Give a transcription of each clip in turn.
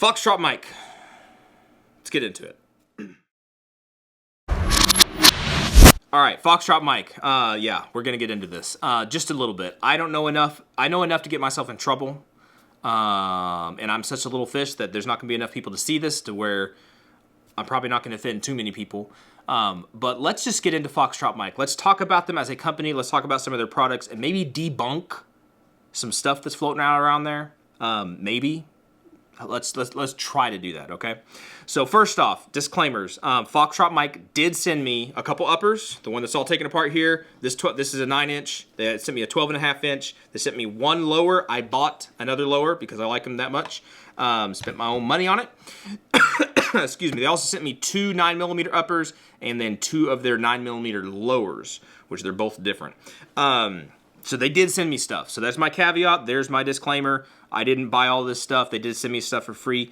Foxtrot mic. Let's get into it. All right, Foxtrot mic. Yeah, we're gonna get into this just a little bit. I don't know enough. I know enough to get myself in trouble, and I'm such a little fish that there's not gonna be enough people to see this to where I'm probably not gonna offend too many people. But let's just get into Foxtrot mic. Let's talk about them as a company. Let's talk about some of their products and maybe debunk some stuff that's floating around there. Maybe. Let's try to do that, okay? So first off, disclaimers. Foxtrot mic did send me a couple uppers. The one that's all taken apart here. This is a 9-inch. They sent me a 12.5-inch. They sent me one lower. I bought another lower because I like them that much. Spent my own money on it. Excuse me. They also sent me two 9mm uppers and then two of their 9mm lowers, which they're both different. So they did send me stuff. So that's my caveat. There's my disclaimer. I didn't buy all this stuff. They did send me stuff for free.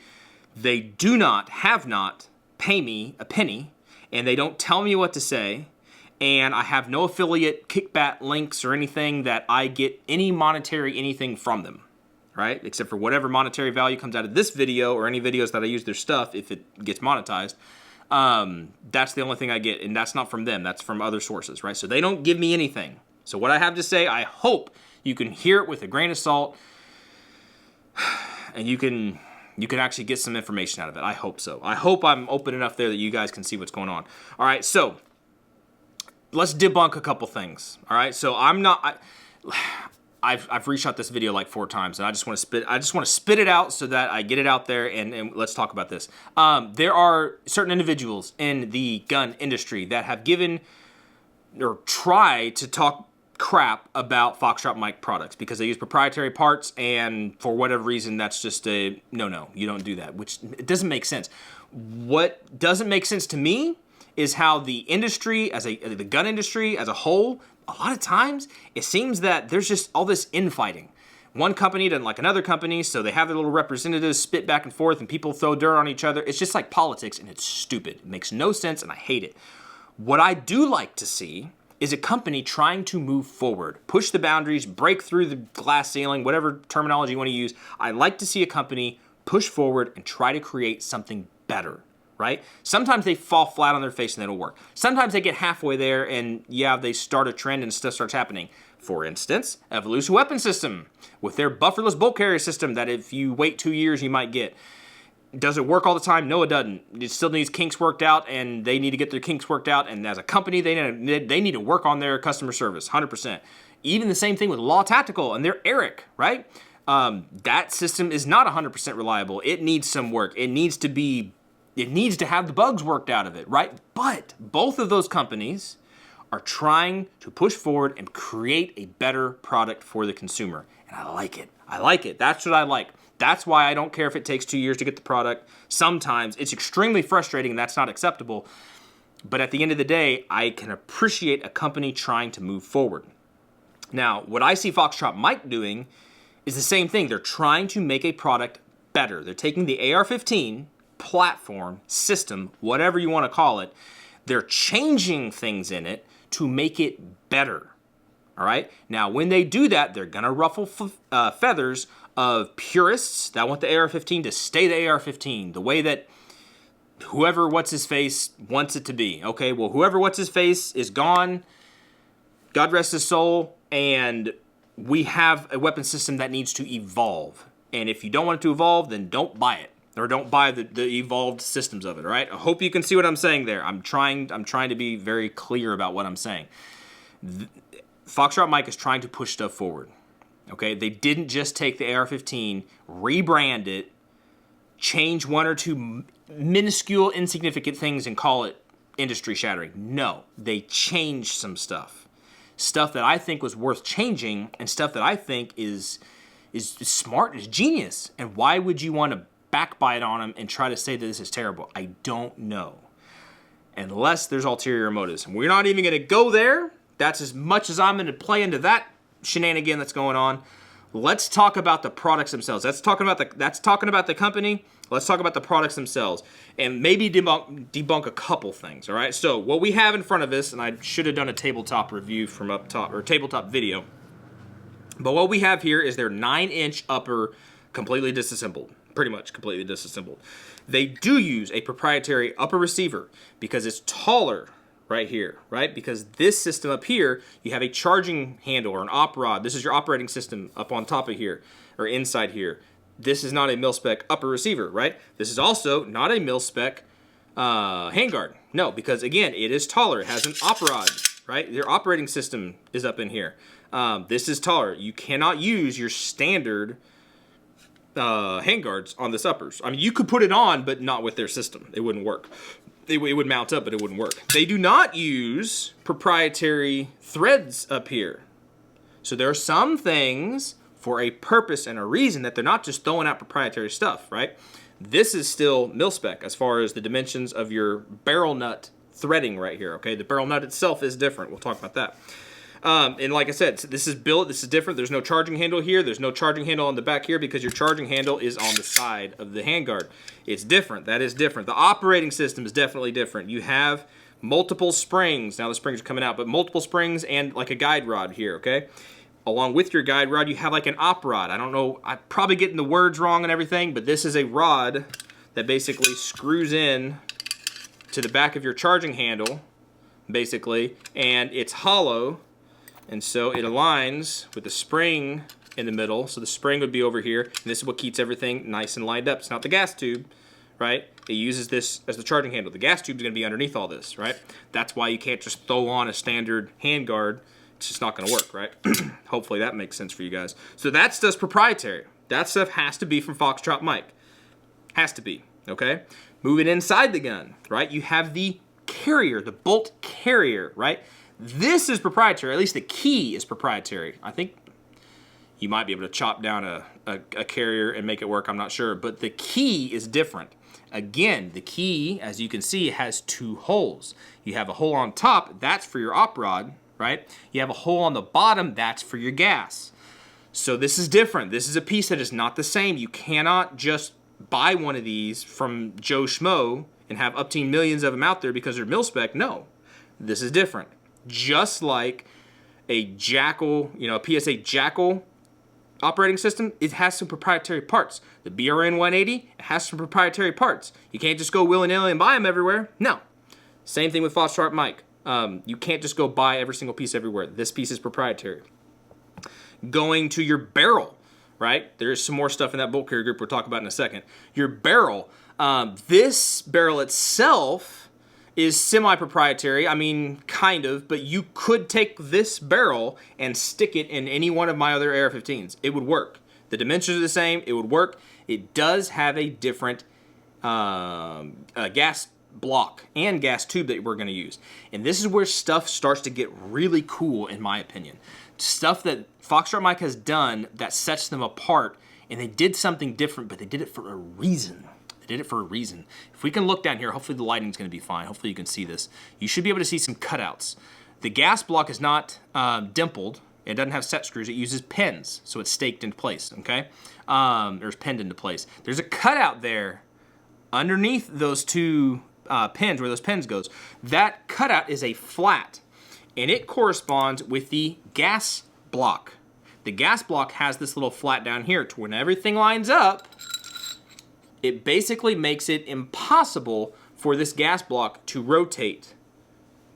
They have not pay me a penny, and they don't tell me what to say, and I have no affiliate kickback links or anything that I get any monetary anything from them, right? Except for whatever monetary value comes out of this video or any videos that I use their stuff if it gets monetized. That's the only thing I get, and that's not from them. That's from other sources, right? So they don't give me anything. So what I have to say, I hope you can hear it with a grain of salt, and you can actually get some information out of it. I hope so. I hope I'm open enough there that you guys can see what's going on. All right, so let's debunk a couple things. All right, so I've reshot this video like 4 times, and I just want to spit it out so that I get it out there, and let's talk about this. There are certain individuals in the gun industry that have given or tried to talk crap about Foxtrot mic products because they use proprietary parts, and for whatever reason that's just a no, you don't do that, which it doesn't make sense. What doesn't make sense to me is how the industry, the gun industry as a whole, a lot of times it seems that there's just all this infighting. One company doesn't like another company, so they have their little representatives spit back and forth and people throw dirt on each other. It's just like politics, and it's stupid. It makes no sense, and I hate it. What I do like to see is a company trying to move forward, push the boundaries, break through the glass ceiling, whatever terminology you want to use. I like to see a company push forward and try to create something better, right? Sometimes they fall flat on their face and they don't work. Sometimes they get halfway there and yeah, they start a trend and stuff starts happening. For instance, Evolution Weapon System with their bufferless bolt carrier system that if you wait 2 years, you might get. Does it work all the time? No, it doesn't. It still needs kinks worked out, and they need to get their kinks worked out. And as a company, they need to work on their customer service, 100%. Even the same thing with Law Tactical and their Eric, right? That system is not 100% reliable. It needs some work. It needs to have the bugs worked out of it, right? But both of those companies are trying to push forward and create a better product for the consumer, and I like it. I like it. That's what I like. That's why I don't care if it takes 2 years to get the product. Sometimes it's extremely frustrating and that's not acceptable. But at the end of the day, I can appreciate a company trying to move forward. Now, what I see Foxtrot mic doing is the same thing. They're trying to make a product better. They're taking the AR-15 platform, system, whatever you want to call it. They're changing things in it to make it better. All right? Now, when they do that, they're going to ruffle feathers of purists that want the AR-15 to stay the AR-15, the way that whoever what's-his-face wants it to be. Okay, well, whoever what's-his-face is gone, God rest his soul, and we have a weapon system that needs to evolve. And if you don't want it to evolve, then don't buy it, or don't buy the evolved systems of it, all right? I hope you can see what I'm saying there. I'm trying to be very clear about what I'm saying. Foxtrot mic is trying to push stuff forward. Okay, they didn't just take the AR-15, rebrand it, change one or two minuscule, insignificant things and call it industry shattering. No, they changed some stuff. Stuff that I think was worth changing and stuff that I think is smart, is genius. And why would you want to backbite on them and try to say that this is terrible? I don't know. Unless there's ulterior motives. And we're not even going to go there. That's as much as I'm going to play into that shenanigan that's going on. Let's talk about the products themselves. That's talking about the company. Let's talk about the products themselves and maybe debunk a couple things. All right. So what we have in front of us, and I should have done a tabletop review from up top or tabletop video, but what we have here is their 9-inch upper completely disassembled. pretty much completely disassembled. They do use a proprietary upper receiver because it's taller right here, right? Because this system up here, you have a charging handle or an op rod. This is your operating system up on top of here or inside here. This is not a mil-spec upper receiver, right? This is also not a mil-spec handguard. No, because again, it is taller. It has an op rod, right? Your operating system is up in here. This is taller. You cannot use your standard handguards on this uppers. I mean, you could put it on, but not with their system. It wouldn't work. It would mount up, but it wouldn't work. They do not use proprietary threads up here. So there are some things for a purpose and a reason that they're not just throwing out proprietary stuff, right? This is still mil-spec as far as the dimensions of your barrel nut threading right here, okay? The barrel nut itself is different. We'll talk about that. And like I said, this is built, this is different. There's no charging handle here. There's no charging handle on the back here because your charging handle is on the side of the handguard. It's different. That is different. The operating system is definitely different. You have multiple springs. Now the springs are coming out, but multiple springs and like a guide rod here, okay? Along with your guide rod, you have like an op rod. I don't know, I'm probably getting the words wrong and everything, but this is a rod that basically screws in to the back of your charging handle, basically, and it's hollow. And so it aligns with the spring in the middle. So the spring would be over here. And this is what keeps everything nice and lined up. It's not the gas tube, right? It uses this as the charging handle. The gas tube is going to be underneath all this, right? That's why you can't just throw on a standard handguard. It's just not going to work, right? Hopefully that makes sense for you guys. So that stuff's proprietary. That stuff has to be from Foxtrot Mike. Has to be, okay? Moving inside the gun, right? You have the carrier, the bolt carrier, right? This is proprietary, at least the key is proprietary. I think you might be able to chop down a carrier and make it work, I'm not sure, but the key is different. Again, the key, as you can see, has two holes. You have a hole on top, that's for your op rod, right? You have a hole on the bottom, that's for your gas. So this is different. This is a piece that is not the same. You cannot just buy one of these from Joe Schmo and have upteen millions of them out there because they're mil-spec. No, this is different. Just like a Jackal, you know, a PSA Jackal operating system, it has some proprietary parts. The BRN 180, it has some proprietary parts. You can't just go willy-nilly and buy them everywhere. No. Same thing with Foxtrot Mike. You can't just go buy every single piece everywhere. This piece is proprietary. Going to your barrel, right? There's some more stuff in that bolt carrier group we'll talk about in a second. Your barrel, this barrel itself is semi-proprietary. I mean, kind of, but you could take this barrel and stick it in any one of my other AR-15s. It would work. The dimensions are the same. It would work. It does have a different gas block and gas tube that we're going to use. And this is where stuff starts to get really cool, in my opinion. Stuff that Foxtrot Mike has done that sets them apart, and they did something different, but they did it for a reason. They did it for a reason. If we can look down here, hopefully the lighting's going to be fine. Hopefully you can see this. You should be able to see some cutouts. The gas block is not dimpled. It doesn't have set screws. It uses pins, so it's staked into place, okay? Or pinned into place. There's a cutout there underneath those two pins, where those pins goes. That cutout is a flat, and it corresponds with the gas block. The gas block has this little flat down here to when everything lines up, it basically makes it impossible for this gas block to rotate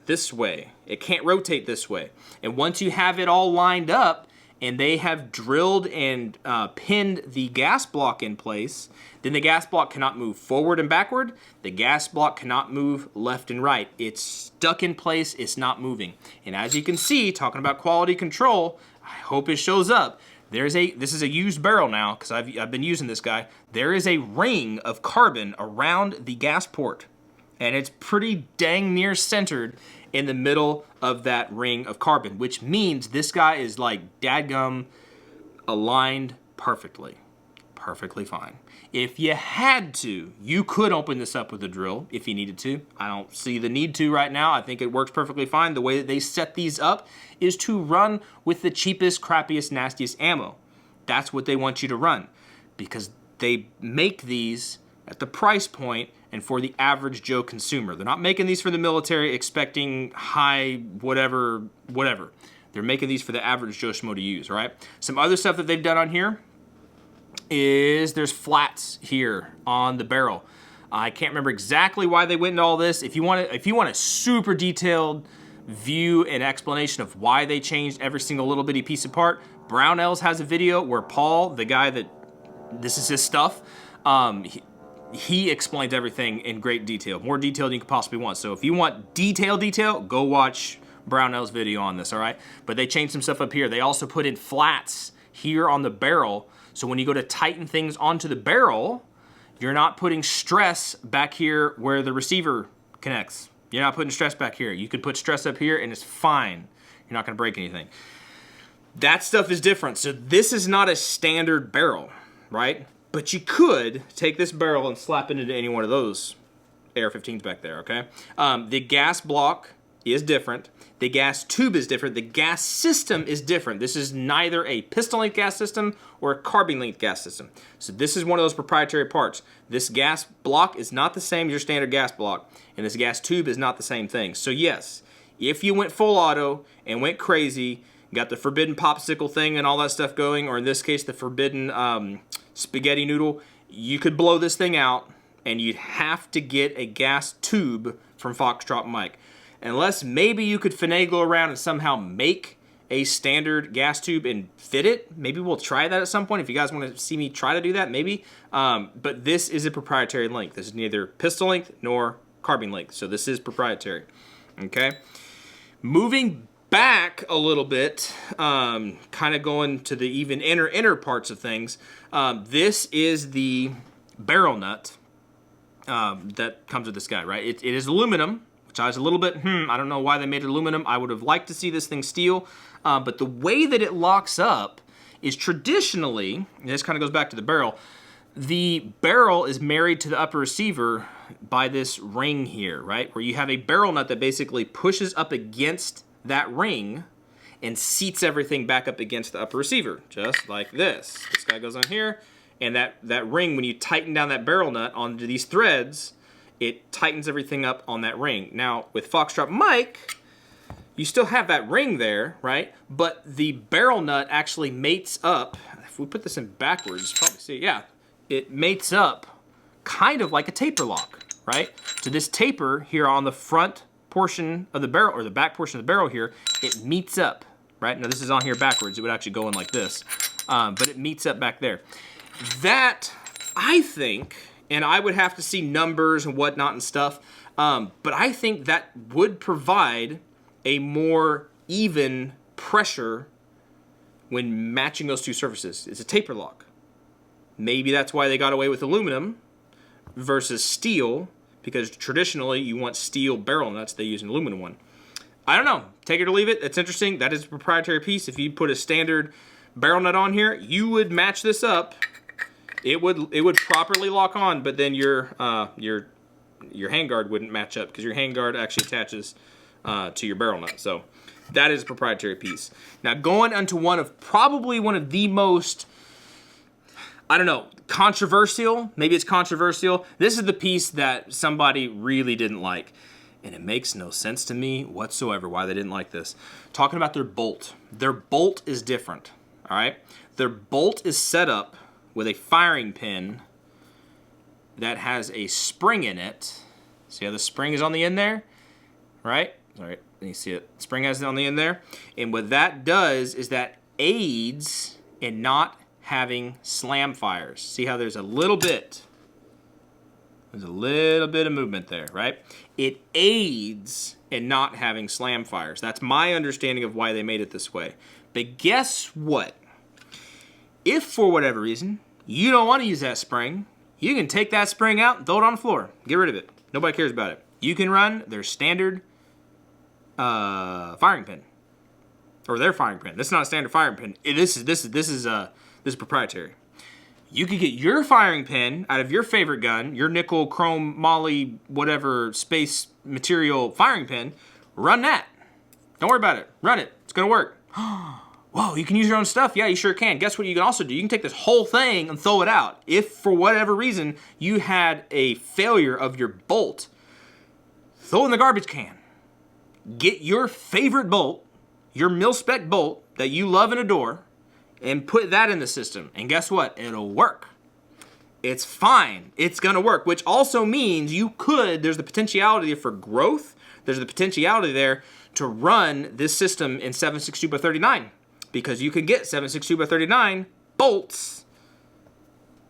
this way. It can't rotate this way. And once you have it all lined up and they have drilled and pinned the gas block in place, then the gas block cannot move forward and backward. The gas block cannot move left and right. It's stuck in place. It's not moving. And as you can see, talking about quality control, I hope it shows up. This is a used barrel now, because I've been using this guy. There is a ring of carbon around the gas port, and it's pretty dang near centered in the middle of that ring of carbon, which means this guy is like dadgum aligned perfectly. Perfectly fine. If you had to, you could open this up with a drill if you needed to. I don't see the need to right now. I think it works perfectly fine. The way that they set these up is to run with the cheapest, crappiest, nastiest ammo. That's what they want you to run, because they make these at the price point and for the average Joe consumer. They're not making these for the military expecting high whatever. They're making these for the average Joe Schmo to use, right? Some other stuff that they've done on here, is there's flats here on the barrel. I can't remember exactly why they went into all this. If you want a super detailed view and explanation of why they changed every single little bitty piece apart, Brownells has a video where Paul, the guy that this is his stuff, he explains everything in great detail, more detail than you could possibly want. So if you want detail, go watch Brownell's video on this, all right? But they changed some stuff up here. They also put in flats here on the barrel, so when you go to tighten things onto the barrel, you're not putting stress back here where the receiver connects. You're not putting stress back here. You could put stress up here and it's fine. You're not gonna break anything. That stuff is different. So this is not a standard barrel, right? But you could take this barrel and slap it into any one of those AR-15s back there, okay? The gas block is different. The gas tube is different. The gas system is different. This is neither a piston-length gas system or a carbine-length gas system. So this is one of those proprietary parts. This gas block is not the same as your standard gas block, and this gas tube is not the same thing. So yes, if you went full auto and went crazy, got the forbidden popsicle thing and all that stuff going, or in this case, the forbidden spaghetti noodle, you could blow this thing out, and you'd have to get a gas tube from Foxtrot Mike. Unless maybe you could finagle around and somehow make a standard gas tube and fit it. Maybe we'll try that at some point if you guys want to see me try to do that, maybe. But this is a proprietary length. This is neither pistol length nor carbine length, so this is proprietary, okay? Moving back a little bit, kind of going to the even inner parts of things, this is the barrel nut that comes with this guy, right? It is aluminum, which I was a little bit, I don't know why they made it aluminum. I would have liked to see this thing steel, but the way that it locks up is traditionally, and this kind of goes back to the barrel is married to the upper receiver by this ring here, right? Where you have a barrel nut that basically pushes up against that ring and seats everything back up against the upper receiver, just like this. This guy goes on here, and that ring, when you tighten down that barrel nut onto these threads, it tightens everything up on that ring. Now, with Foxtrot Mike, you still have that ring there, right? But the barrel nut actually mates up. If we put this in backwards, you probably see, yeah, it mates up kind of like a taper lock, right? So this taper here on the front portion of the barrel, or the back portion of the barrel here, it meets up, right? Now this is on here backwards. It would actually go in like this, but it meets up back there. That, I think, and I would have to see numbers and whatnot and stuff, but I think that would provide a more even pressure when matching those two surfaces. It's a taper lock. Maybe that's why they got away with aluminum versus steel, because traditionally you want steel barrel nuts. They use an aluminum one. I don't know. Take it or leave it. It's interesting. That is a proprietary piece. If you put a standard barrel nut on here, you would match this up. It would properly lock on, but then your handguard wouldn't match up because your handguard actually attaches to your barrel nut. So that is a proprietary piece. Now going onto probably one of the most, I don't know, controversial. Maybe it's controversial. This is the piece that somebody really didn't like, and it makes no sense to me whatsoever why they didn't like this. Talking about their bolt. Their bolt is different, all right? Their bolt is set up with a firing pin that has a spring in it. See how the spring is on the end there? Right? All right, you see it. Spring has it on the end there. And what that does is that aids in not having slam fires. See how there's a little bit of movement there, right? It aids in not having slam fires. That's my understanding of why they made it this way. But guess what? If for whatever reason you don't want to use that spring, you can take that spring out and throw it on the floor. Get rid of it. Nobody cares about it. You can run their standard firing pin, or their firing pin. This is not a standard firing pin. This is proprietary. You could get your firing pin out of your favorite gun, your nickel, chrome, moly, whatever space material firing pin. Run that. Don't worry about it. Run it. It's gonna work. Whoa, you can use your own stuff? Yeah, you sure can. Guess what you can also do? You can take this whole thing and throw it out. If, for whatever reason, you had a failure of your bolt, throw it in the garbage can. Get your favorite bolt, your mil-spec bolt that you love and adore, and put that in the system. And guess what? It'll work. It's fine. It's going to work, which also means there's the potentiality for growth. There's the potentiality there to run this system in 762x39 because you can get 762x39 bolts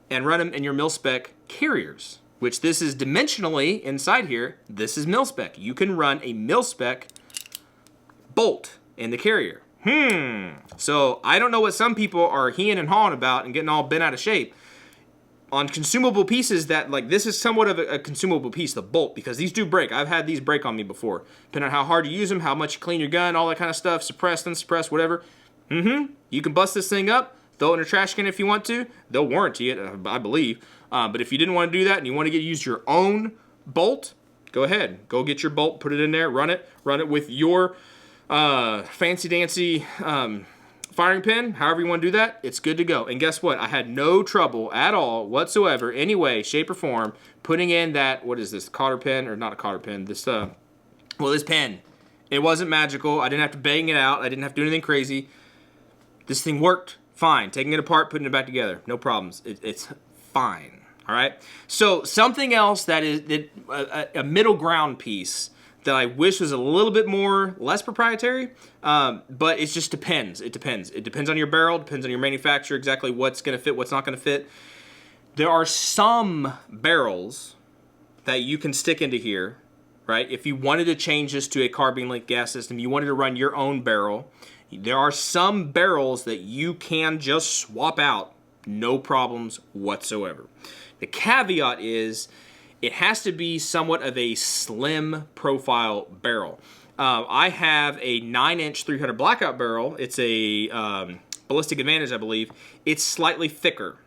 and run them in your mil-spec carriers, which this is dimensionally inside here. This is mil-spec. You can run a mil-spec bolt in the carrier. So I don't know what some people are heeing and hawing about and getting all bent out of shape on consumable pieces that, like, this is somewhat of a consumable piece, the bolt, because these do break. I've had these break on me before. Depending on how hard you use them, how much you clean your gun, all that kind of stuff, suppressed, unsuppressed, whatever. You can bust this thing up, throw it in a trash can if you want to. They'll warranty it, I believe. But if you didn't want to do that and you want to use your own bolt, go ahead. Go get your bolt, put it in there, run it with your fancy-dancy firing pin, however you want to do that, it's good to go. And guess what? I had no trouble at all whatsoever, any way, shape, or form, putting in that, what is this, cotter pen, or not a cotter pen, this pen. It wasn't magical. I didn't have to bang it out. I didn't have to do anything crazy. This thing worked fine. Taking it apart, putting it back together, no problems. It's fine, all right? So something else that is a middle ground piece that I wish was a little bit less proprietary, but it just depends. It depends. It depends on your barrel, depends on your manufacturer, exactly what's going to fit, what's not going to fit. There are some barrels that you can stick into here, right? If you wanted to change this to a carbine-linked gas system, you wanted to run your own barrel, there are some barrels that you can just swap out, no problems whatsoever. The caveat is, it has to be somewhat of a slim profile barrel. I have a 9-inch 300 blackout barrel. It's a Ballistic Advantage, I believe. It's slightly thicker.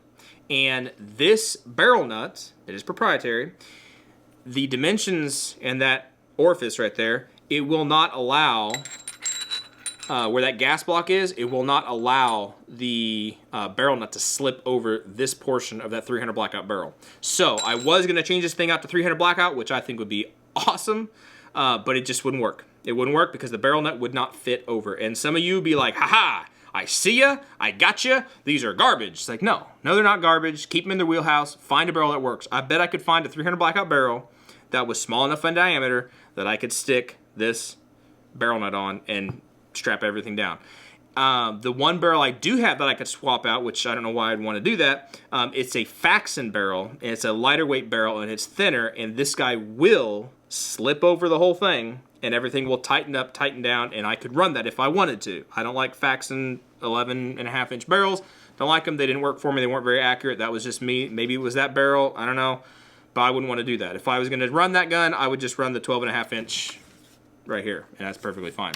And this barrel nut, it is proprietary, the dimensions and that orifice right there, it will not allow, where that gas block is, it will not allow the barrel nut to slip over this portion of that 300 blackout barrel. So I was going to change this thing out to 300 blackout, which I think would be awesome, but it just wouldn't work. It wouldn't work because the barrel nut would not fit over. And some of you would be like, haha, I see ya, I got ya, these are garbage. It's like, no, they're not garbage. Keep them in their wheelhouse. Find a barrel that works. I bet I could find a 300 blackout barrel that was small enough in diameter that I could stick this barrel nut on and strap everything down. The one barrel I do have that I could swap out, which I don't know why I'd want to do that, it's a Faxon barrel, and it's a lighter weight barrel, and it's thinner, and this guy will slip over the whole thing, and everything will tighten up, tighten down, and I could run that if I wanted to. I don't like Faxon 11.5-inch barrels. Don't like them. They didn't work for me. They weren't very accurate. That was just me. Maybe it was that barrel. I don't know. But I wouldn't want to do that. If I was going to run that gun, I would just run the 12.5-inch right here, and that's perfectly fine.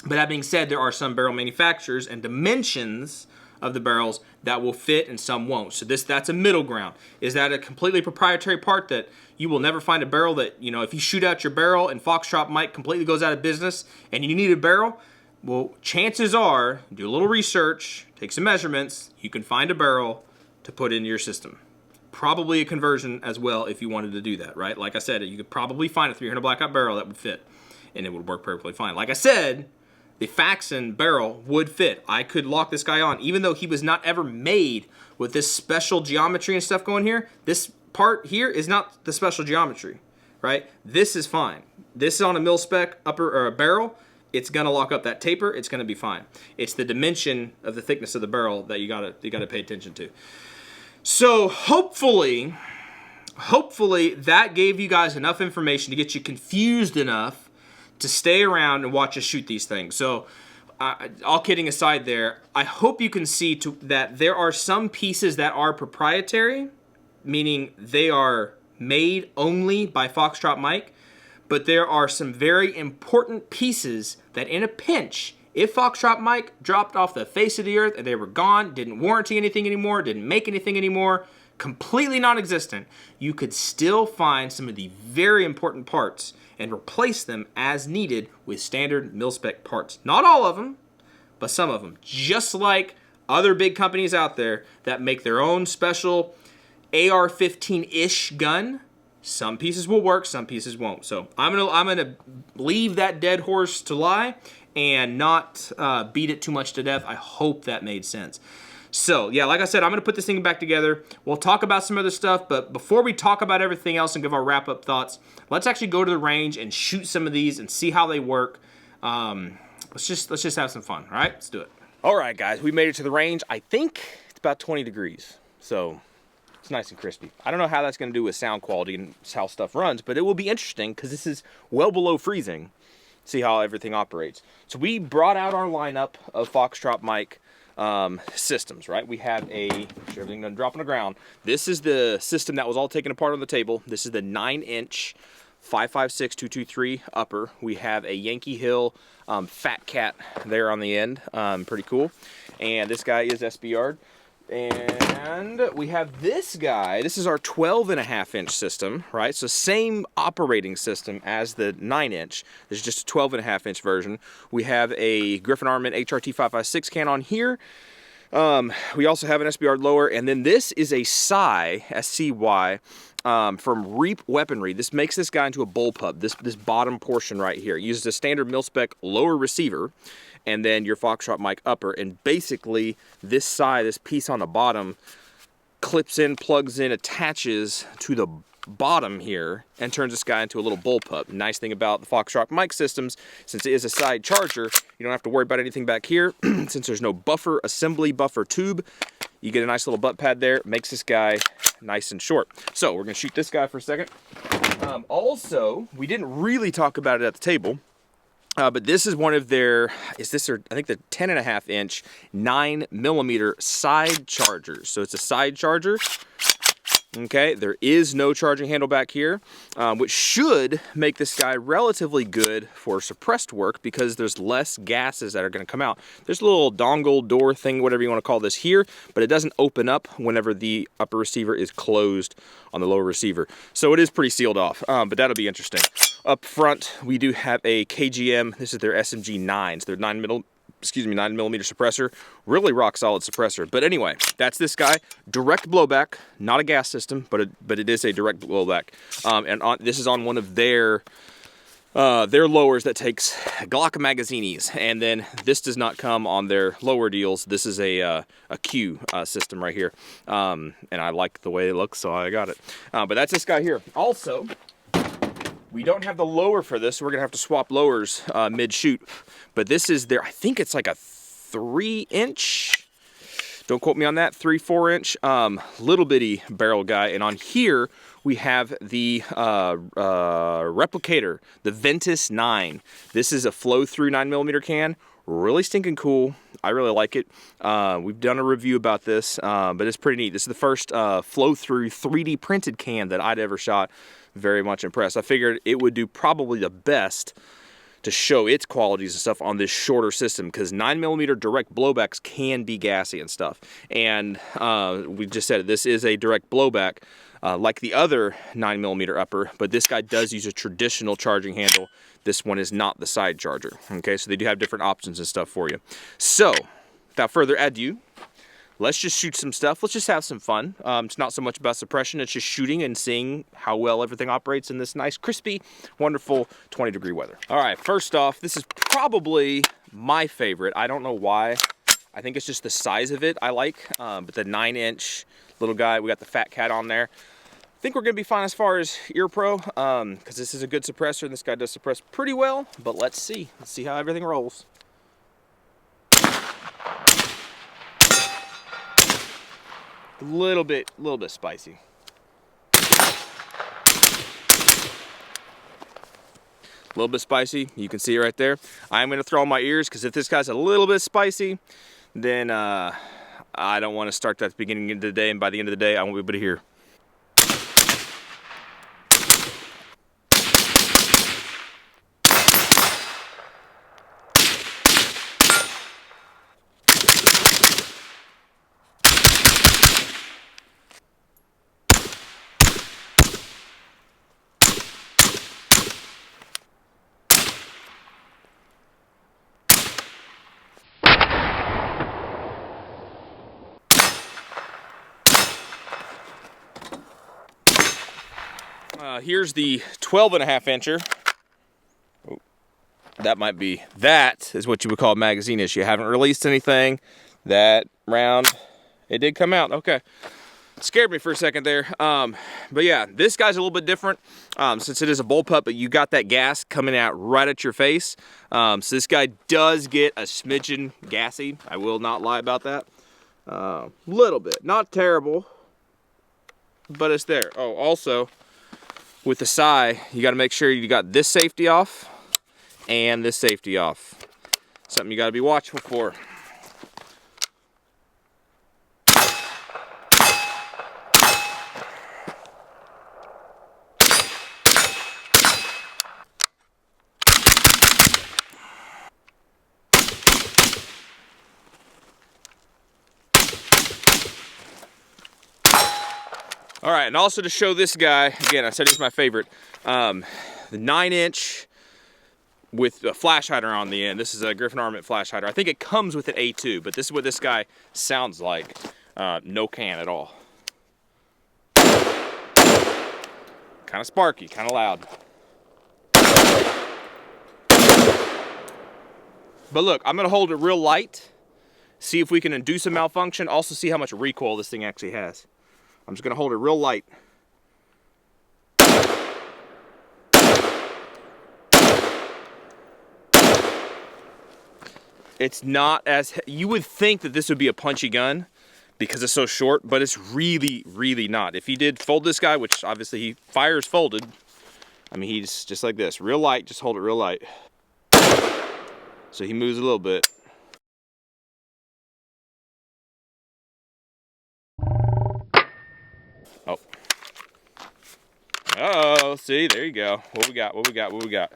But that being said, there are some barrel manufacturers and dimensions of the barrels that will fit and some won't. So that's a middle ground. Is that a completely proprietary part that you will never find a barrel that, if you shoot out your barrel and Foxtrot Mike completely goes out of business and you need a barrel? Well, chances are, do a little research, take some measurements, you can find a barrel to put into your system. Probably a conversion as well if you wanted to do that, right? Like I said, you could probably find a 300 blackout barrel that would fit and it would work perfectly fine. Like I said, the Faxon barrel would fit. I could lock this guy on. Even though he was not ever made with this special geometry and stuff going here, this part here is not the special geometry, right? This is fine. This is on a mil-spec barrel. It's gonna lock up that taper. It's gonna be fine. It's the dimension of the thickness of the barrel that you gotta pay attention to. So hopefully that gave you guys enough information to get you confused enough to stay around and watch us shoot these things. So, all kidding aside there, I hope you can see that there are some pieces that are proprietary, meaning they are made only by Foxtrot Mike, but there are some very important pieces that in a pinch, if Foxtrot Mike dropped off the face of the earth and they were gone, didn't warranty anything anymore, didn't make anything anymore, completely non-existent, you could still find some of the very important parts and replace them as needed with standard mil-spec parts. Not all of them, but some of them. Just like other big companies out there that make their own special AR-15-ish gun, some pieces will work, some pieces won't. So I'm gonna leave that dead horse to lie and not beat it too much to death. I hope that made sense. So, yeah, like I said, I'm going to put this thing back together. We'll talk about some other stuff, but before we talk about everything else and give our wrap-up thoughts, let's actually go to the range and shoot some of these and see how they work. Let's just have some fun, all right? Let's do it. All right, guys, we made it to the range. I think it's about 20 degrees, so it's nice and crispy. I don't know how that's going to do with sound quality and how stuff runs, but it will be interesting because this is well below freezing. See how everything operates. So we brought out our lineup of Foxtrot mic systems, right? We have everything gonna drop on the ground. This is the system that was all taken apart on the table. This is the 9-inch 556-223 upper. We have a Yankee Hill Fat Cat there on the end. Pretty cool. And this guy is SBR'd. And we have this guy. This is our 12.5-inch system, right? So same operating system as the 9-inch. There's just a 12.5-inch version. We have a Griffin Armament HRT 556 can on here. We also have an SBR lower, and then this is a SCY, S-C-Y, from Reap Weaponry. This makes this guy into a bullpup. This bottom portion right here. It uses a standard mil-spec lower receiver, and then your Foxtrot mic upper, and basically this side, this piece on the bottom, clips in, plugs in, attaches to the bottom here, and turns this guy into a little bullpup. Nice thing about the Foxtrot mic systems, since it is a side charger, you don't have to worry about anything back here. Since there's no buffer assembly, buffer tube, you get a nice little butt pad there. Makes this guy nice and short. So we're gonna shoot this guy for a second. Also, we didn't really talk about it at the table, but this is one of their, I think the 10.5-inch 9mm side chargers. So it's a side charger. Okay, there is no charging handle back here, which should make this guy relatively good for suppressed work because there's less gases that are going to come out. There's a little dongle door thing, whatever you want to call this here, but it doesn't open up whenever the upper receiver is closed on the lower receiver. So it is pretty sealed off, but that'll be interesting. Up front, we do have a KGM. This is their SMG 9s. They're 9mm suppressor. Really rock solid suppressor. But anyway, that's this guy. Direct blowback, not a gas system, but it is a direct blowback. This is on one of their lowers that takes Glock magazinis, and then this does not come on their lower deals. This is a Q system right here, and I like the way it looks, so I got it. But that's this guy here. Also, we don't have the lower for this, so we're gonna have to swap lowers mid-shoot. But this is their, I think it's like a 3-inch, don't quote me on that, 3-4-inch, little bitty barrel guy. And on here, we have the replicator, the Ventus 9. This is a flow-through 9mm can. Really stinking cool. I really like it. We've done a review about this, but it's pretty neat. This is the first flow-through 3D printed can that I'd ever shot. Very much impressed. I figured it would do probably the best to show its qualities and stuff on this shorter system, because 9mm direct blowbacks can be gassy and stuff. And we just said it, this is a direct blowback like the other 9mm upper, but this guy does use a traditional charging handle. This one is not the side charger. Okay, so they do have different options and stuff for you. So without further ado, let's just shoot some stuff. Let's just have some fun. It's not so much about suppression. It's just shooting and seeing how well everything operates in this nice, crispy, wonderful 20-degree weather. All right, first off, this is probably my favorite. I don't know why. I think it's just the size of it I like. But the 9-inch little guy, we got the Fat Cat on there. I think we're gonna be fine as far as ear pro, because this is a good suppressor and this guy does suppress pretty well. But let's see how everything rolls. A little bit spicy. A little bit spicy. You can see it right there. I'm going to throw on my ears, because if this guy's a little bit spicy, then I don't want to start that at the beginning of the day, and by the end of the day, I won't be able to hear. Here's the 12.5-incher. Oh, That is what you would call a magazine issue. I haven't released anything. That round, it did come out. Okay. Scared me for a second there. But yeah, this guy's a little bit different since it is a bullpup, but you got that gas coming out right at your face. So this guy does get a smidgen gassy. I will not lie about that. Little bit. Not terrible, but it's there. Oh, also, with the Psy, you got to make sure you got this safety off and this safety off. Something you got to be watchful for. All right, and also to show this guy, again, I said he's my favorite, the 9-inch with a flash hider on the end. This is a Griffin Armament flash hider. I think it comes with an A2, but this is what this guy sounds like. No can at all. Kind of sparky, kind of loud. But look, I'm gonna hold it real light, see if we can induce a malfunction, also see how much recoil this thing actually has. I'm just gonna hold it real light. It's not as, you would think that this would be a punchy gun because it's so short, but it's really, really not. If he did fold this guy, which obviously he fires folded, I mean, he's just like this, real light, just hold it real light. So he moves a little bit. Oh. Oh, see, there you go. What we got, what we got, what we got.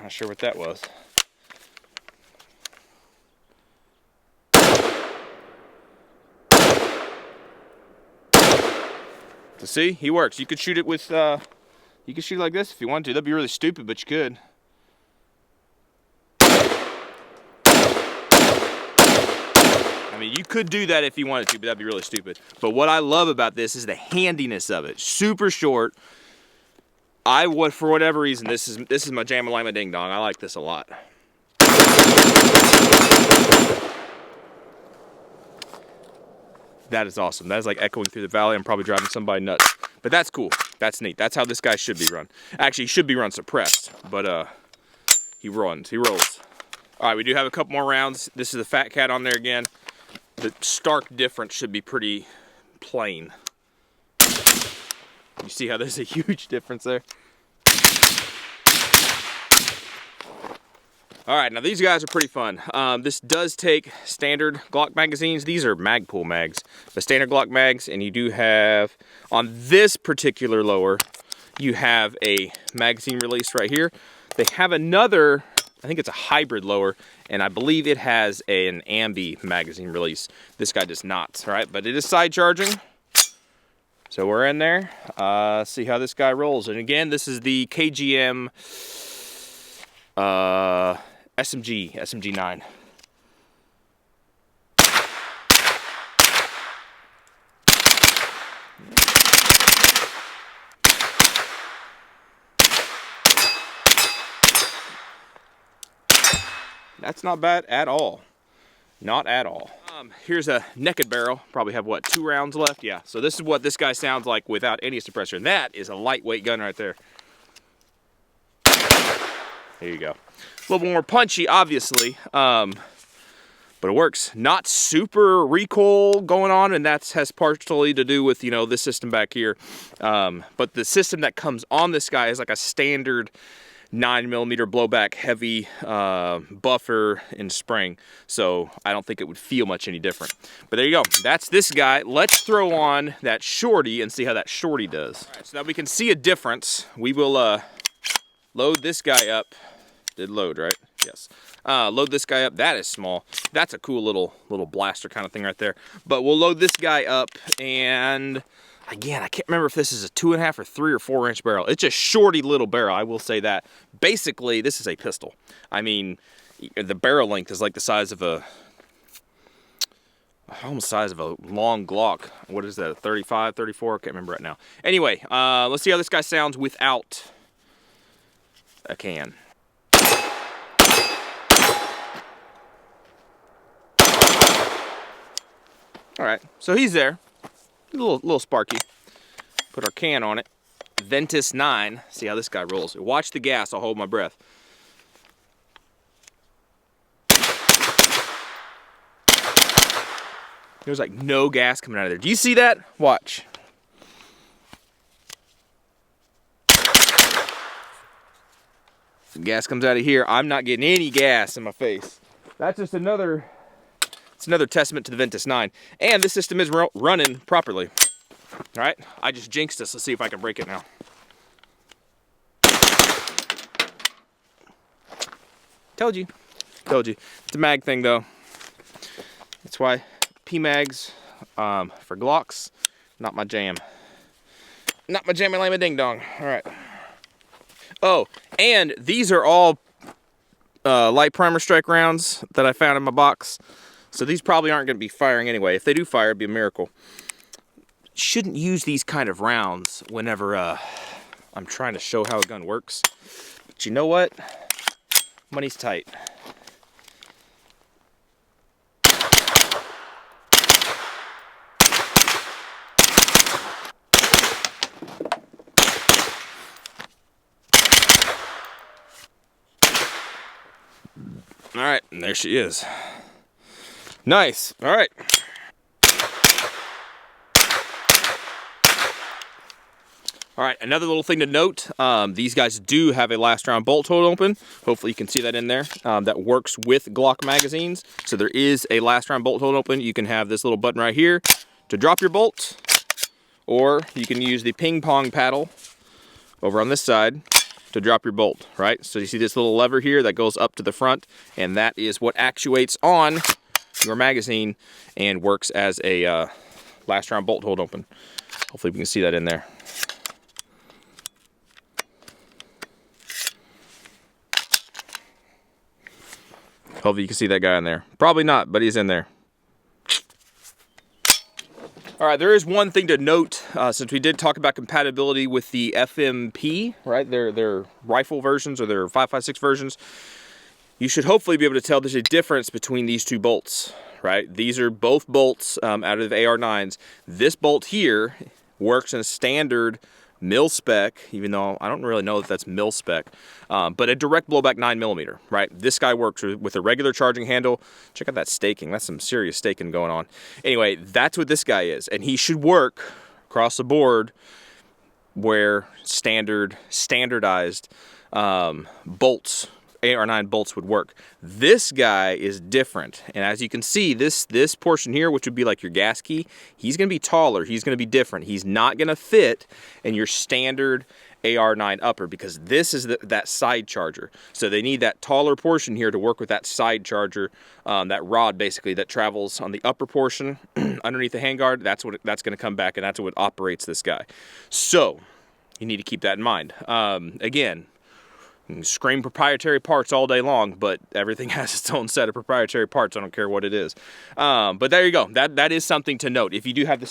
Not sure what that was. So see, he works. You could shoot it with, you could shoot like this if you wanted to. That'd be really stupid, but you could. I mean, you could do that if you wanted to, but that'd be really stupid. But what I love about this is the handiness of it. Super short. I would, for whatever reason, this is my Jam-a-Lima Ding Dong. I like this a lot. That is awesome. That is like echoing through the valley. I'm probably driving somebody nuts. But that's cool. That's neat. That's how this guy should be run. Actually, he should be run suppressed, but he runs. He rolls. All right, we do have a couple more rounds. This is the Fat Cat on there again. The stark difference should be pretty plain. You see how there's a huge difference there? All right, now these guys are pretty fun. This does take standard Glock magazines. These are Magpul mags, the standard Glock mags, and you do have, on this particular lower, you have a magazine release right here. They have another, I think it's a hybrid lower, and I believe it has an ambi magazine release. This guy does not, right? But it is side charging. So we're in there. See how this guy rolls. And again, this is the KGM SMG 9. That's not bad at all. Not at all. Here's a naked barrel. Probably have, what, 2 rounds left? Yeah, so this is what this guy sounds like without any suppressor. And that is a lightweight gun right there. There you go. A little more punchy, obviously, but it works. Not super recoil going on, and that has partially to do with, you know, this system back here. But the system that comes on this guy is like a standard 9mm blowback heavy buffer and spring, so I don't think it would feel much any different. But there you go, that's this guy. Let's throw on that shorty and see how that shorty does. All right, so now we can see a difference. We will load this guy up. Did load, right? Yes. Load this guy up. That is small. That's a cool little blaster kind of thing right there. But we'll load this guy up, and again, I can't remember if this is a 2.5 or 3 or 4 inch barrel. It's a shorty little barrel, I will say that. Basically, this is a pistol. I mean, the barrel length is like the size of a, almost the size of a long Glock. What is that, a 35, 34? I can't remember right now. Anyway, let's see how this guy sounds without a can. All right, so he's there, a little sparky. Put our can on it. Ventus 9. See how this guy rolls. Watch the gas. I'll hold my breath. There's like no gas coming out of there. Do you see that? Watch. The gas comes out of here. I'm not getting any gas in my face. That's just another testament to the Ventus 9. And this system is running properly. All right, I just jinxed us. Let's see if I can break it now. Told you. It's a mag thing though. That's why P-mags for Glocks, not my jam. Not my jammy lama ding dong. All right. Oh, and these are all light primer strike rounds that I found in my box. So these probably aren't going to be firing anyway. If they do fire, it'd be a miracle. Shouldn't use these kind of rounds whenever I'm trying to show how a gun works. But you know what? Money's tight. All right, and there she is. Nice. All right. All right, another little thing to note, these guys do have a last round bolt hold open. Hopefully you can see that in there. That works with Glock magazines. So there is a last round bolt hold open. You can have this little button right here to drop your bolt, or you can use the ping pong paddle over on this side to drop your bolt, right? So you see this little lever here that goes up to the front, and that is what actuates on your magazine and works as a last round bolt hold open. Hopefully we can see that in there. Hopefully you can see that guy in there. Probably not, but he's in there. All right, there is one thing to note, since we did talk about compatibility with the FMP, right? Their rifle versions or their 5.56 versions. You should hopefully be able to tell there's a difference between these two bolts, right? These are both bolts out of AR9s. This bolt here works in a standard mil spec, even though I don't really know if that's mil spec, but a direct blowback 9mm, right? This guy works with a regular charging handle. Check out that staking. That's some serious staking going on. Anyway, that's what this guy is, and he should work across the board where standardized bolts, AR9 bolts would work. This guy is different, and as you can see, this portion here, which would be like your gas key, he's going to be taller, he's going to be different. He's not going to fit in your standard AR9 upper because this is that side charger. So they need that taller portion here to work with that side charger, that rod basically that travels on the upper portion underneath the handguard. That's going to come back, and that's what operates this guy. So you need to keep that in mind. Again, you can scream proprietary parts all day long, but everything has its own set of proprietary parts. I don't care what it is. But there you go. That is something to note. If you do have the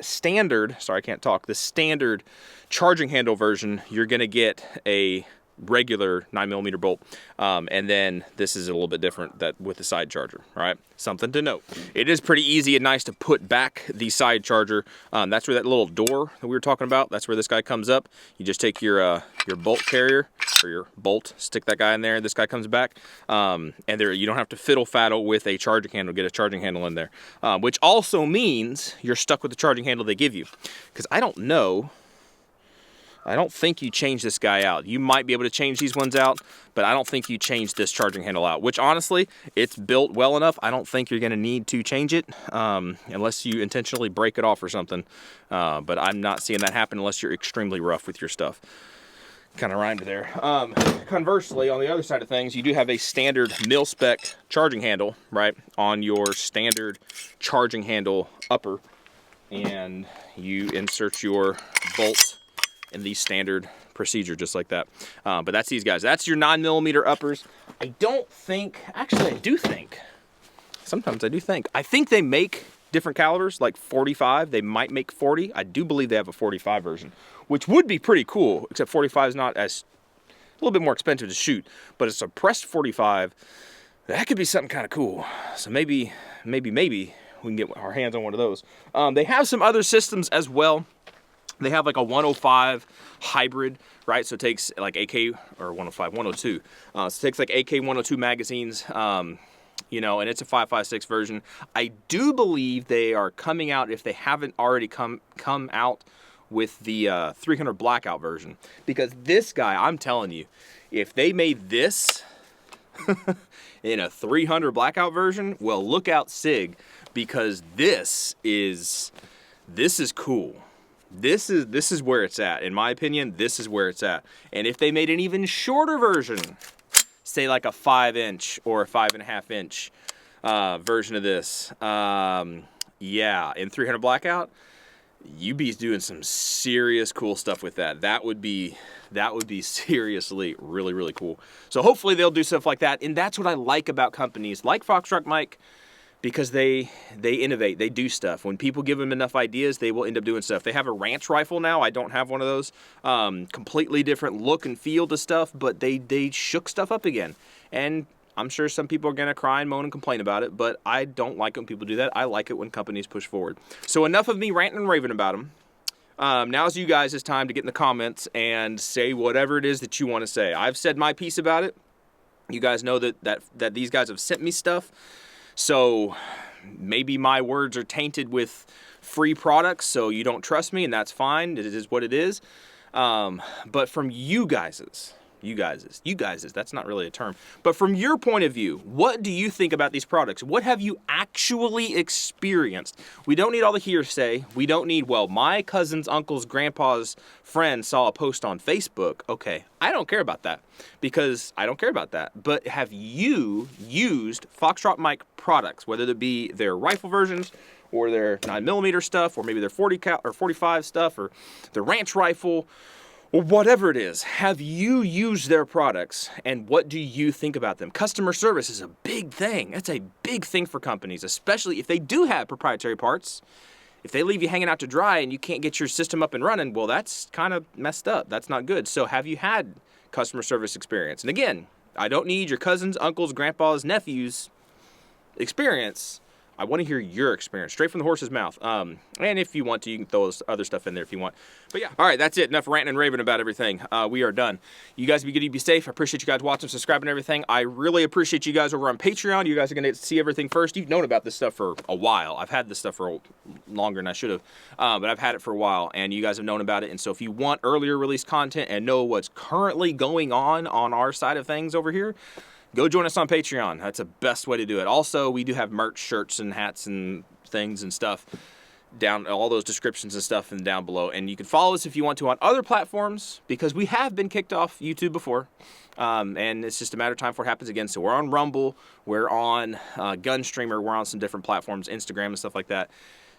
standard, sorry, I can't talk, the standard charging handle version, you're going to get a regular 9mm bolt, and then this is a little bit different with the side charger. All right, something to note. It is pretty easy and nice to put back the side charger. That's where that little door that we were talking about, that's where this guy comes up. You just take your bolt carrier or your bolt, stick that guy in there, this guy comes back, and there you don't have to fiddle faddle with a charging handle, get a charging handle in there, which also means you're stuck with the charging handle they give you, because I don't think you change this guy out. You might be able to change these ones out, but I don't think you change this charging handle out, which honestly, it's built well enough. I don't think you're going to need to change it unless you intentionally break it off or something. But I'm not seeing that happen unless you're extremely rough with your stuff. Kind of rhymed there. Conversely, on the other side of things, you do have a standard mil-spec charging handle, right, on your standard charging handle upper. And you insert your bolt in the standard procedure, just like that. But that's these guys. That's your 9mm uppers. I don't think, actually I do think, sometimes I do think, I think they make different calibers, like 45. They might make 40. I do believe they have a 45 version, which would be pretty cool, except 45 is not as little bit more expensive to shoot, but it's a pressed 45. That could be something kind of cool. So maybe we can get our hands on one of those. They have some other systems as well. They have like a 105 hybrid, right? So it takes like AK, or 105, 102. So it takes like AK 102 magazines, you know, and it's a 5.56 version. I do believe they are coming out, if they haven't already come out, with the 300 blackout version. Because this guy, I'm telling you, if they made this in a 300 blackout version, well, look out, SIG, because this is cool. This is where it's at. In my opinion, this is where it's at. And if they made an even shorter version, say like a 5-inch or a 5.5-inch version of this, yeah, in 300 blackout, you'd be doing some serious cool stuff with that. That would be seriously really, really cool. So hopefully they'll do stuff like that. And that's what I like about companies like Foxtrot Mike, because they innovate, they do stuff. When people give them enough ideas, they will end up doing stuff. They have a ranch rifle now. I don't have one of those. Completely different look and feel to stuff, but they shook stuff up again. And I'm sure some people are gonna cry and moan and complain about it, but I don't like when people do that. I like it when companies push forward. So enough of me ranting and raving about them. Now's you guys' time to get in the comments and say whatever it is that you want to say. I've said my piece about it. You guys know that these guys have sent me stuff. So maybe my words are tainted with free products, so you don't trust me, and that's fine. It is what it is. But from you guys's, that's not really a term. But from your point of view, what do you think about these products? What have you actually experienced? We don't need all the hearsay. We don't need, well, my cousin's uncle's grandpa's friend saw a post on Facebook. Okay, I don't care about that, because I don't care about that. But have you used Foxtrot Mike products, whether it be their rifle versions or their 9mm stuff, or maybe their 40 cal or 45 stuff, or their ranch rifle, or whatever it is? Have you used their products, and what do you think about them? Customer service is a big thing. That's a big thing for companies, especially if they do have proprietary parts. If they leave you hanging out to dry and you can't get your system up and running, well, that's kind of messed up. That's not good. So have you had customer service experience? And again, I don't need your cousins, uncles, grandpas, nephews' experience. I want to hear your experience, straight from the horse's mouth. And if you want to, you can throw other stuff in there if you want. But yeah, all right, that's it. Enough ranting and raving about everything. We are done. You guys be good, you be safe. I appreciate you guys watching, subscribing, and everything. I really appreciate you guys over on Patreon. You guys are going to see everything first. You've known about this stuff for a while. I've had this stuff for longer than I should have, but I've had it for a while, and you guys have known about it. And so if you want earlier release content and know what's currently going on our side of things over here, go join us on Patreon. That's the best way to do it. Also, we do have merch, shirts, and hats, and things and stuff down, all those descriptions and stuff and down below. And you can follow us if you want to on other platforms, because we have been kicked off YouTube before. And it's just a matter of time before it happens again. So we're on Rumble, we're on Gunstreamer, we're on some different platforms, Instagram and stuff like that.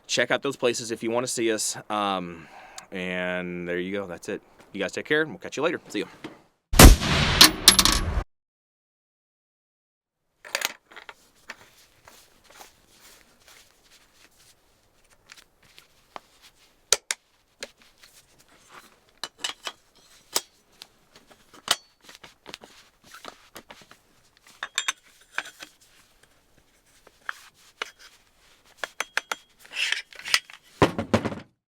Check out those places if you want to see us. And there you go. That's it. You guys take care, and we'll catch you later. See you.